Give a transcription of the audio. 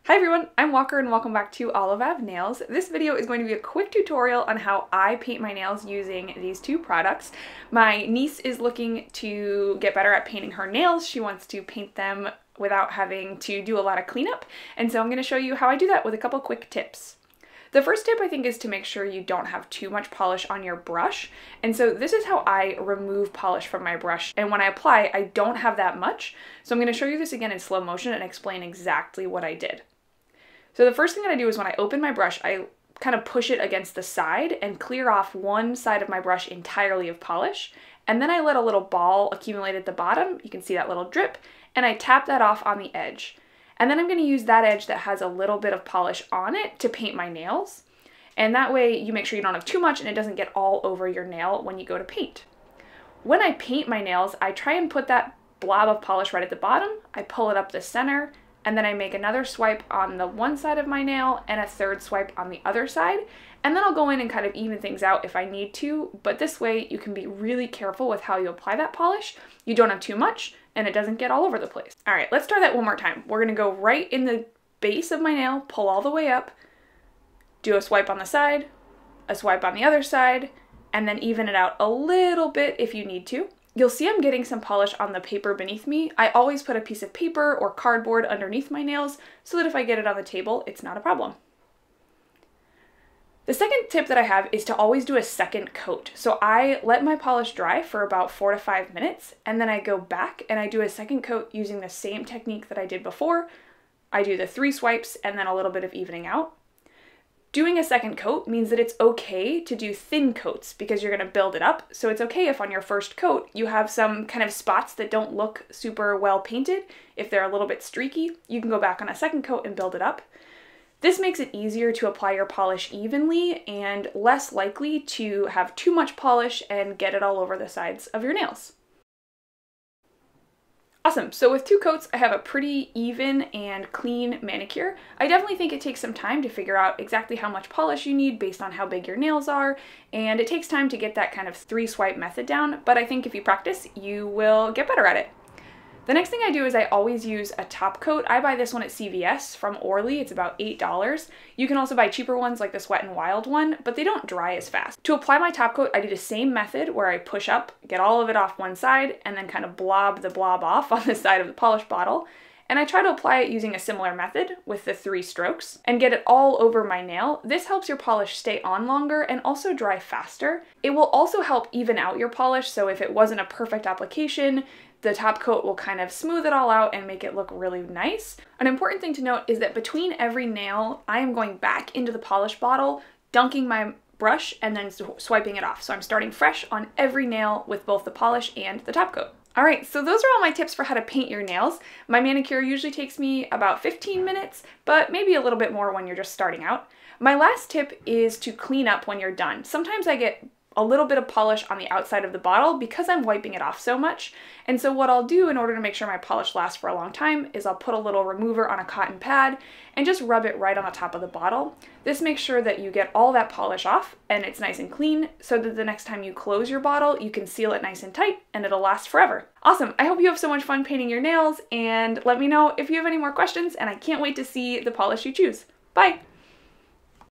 Hi everyone, I'm Walker and welcome back to Olive Ave Nails. This video is going to be a quick tutorial on how I paint my nails using these two products. My niece is looking to get better at painting her nails. She wants to paint them without having to do a lot of cleanup, and so I'm going to show you how I do that with a couple quick tips. The first tip I think is to make sure you don't have too much polish on your brush, and so this is how I remove polish from my brush, and when I apply I don't have that much, so I'm going to show you this again in slow motion and explain exactly what I did. So the first thing that I do is when I open my brush, I kind of push it against the side and clear off one side of my brush entirely of polish. And then I let a little ball accumulate at the bottom. You can see that little drip. And I tap that off on the edge. And then I'm going to use that edge that has a little bit of polish on it to paint my nails. And that way you make sure you don't have too much and it doesn't get all over your nail when you go to paint. When I paint my nails, I try and put that blob of polish right at the bottom. I pull it up the center. And then I make another swipe on the one side of my nail and a third swipe on the other side. And then I'll go in and kind of even things out if I need to, but this way you can be really careful with how you apply that polish. You don't have too much and it doesn't get all over the place. All right, let's try that one more time. We're gonna go right in the base of my nail, pull all the way up, do a swipe on the side, a swipe on the other side, and then even it out a little bit if you need to. You'll see I'm getting some polish on the paper beneath me. I always put a piece of paper or cardboard underneath my nails so that if I get it on the table, it's not a problem. The second tip that I have is to always do a second coat. So I let my polish dry for about 4 to 5 minutes, and then I go back and I do a second coat using the same technique that I did before. I do the 3 swipes and then a little bit of evening out. Doing a second coat means that it's okay to do thin coats because you're going to build it up. So it's okay if on your first coat you have some kind of spots that don't look super well painted. If they're a little bit streaky, you can go back on a second coat and build it up. This makes it easier to apply your polish evenly and less likely to have too much polish and get it all over the sides of your nails. Awesome, so with 2 coats, I have a pretty even and clean manicure. I definitely think it takes some time to figure out exactly how much polish you need based on how big your nails are, and it takes time to get that kind of 3 swipe method down, but I think if you practice, you will get better at it. The next thing I do is I always use a top coat. I buy this one at CVS from Orly. It's about $8. You can also buy cheaper ones like this Wet n Wild one, but they don't dry as fast. To apply my top coat, I do the same method where I push up, get all of it off one side, and then kind of blob the blob off on the side of the polish bottle. And I try to apply it using a similar method with the 3 strokes and get it all over my nail. This helps your polish stay on longer and also dry faster. It will also help even out your polish, so if it wasn't a perfect application, the top coat will kind of smooth it all out and make it look really nice. An important thing to note is that between every nail, I am going back into the polish bottle, dunking my brush, and then swiping it off. So I'm starting fresh on every nail with both the polish and the top coat. All right, so those are all my tips for how to paint your nails. My manicure usually takes me about 15 minutes, but maybe a little bit more when you're just starting out. My last tip is to clean up when you're done. Sometimes I get a little bit of polish on the outside of the bottle because I'm wiping it off so much. And so what I'll do in order to make sure my polish lasts for a long time is I'll put a little remover on a cotton pad and just rub it right on the top of the bottle. This makes sure that you get all that polish off and it's nice and clean so that the next time you close your bottle, you can seal it nice and tight and it'll last forever. Awesome. I hope you have so much fun painting your nails, and let me know if you have any more questions, and I can't wait to see the polish you choose. Bye!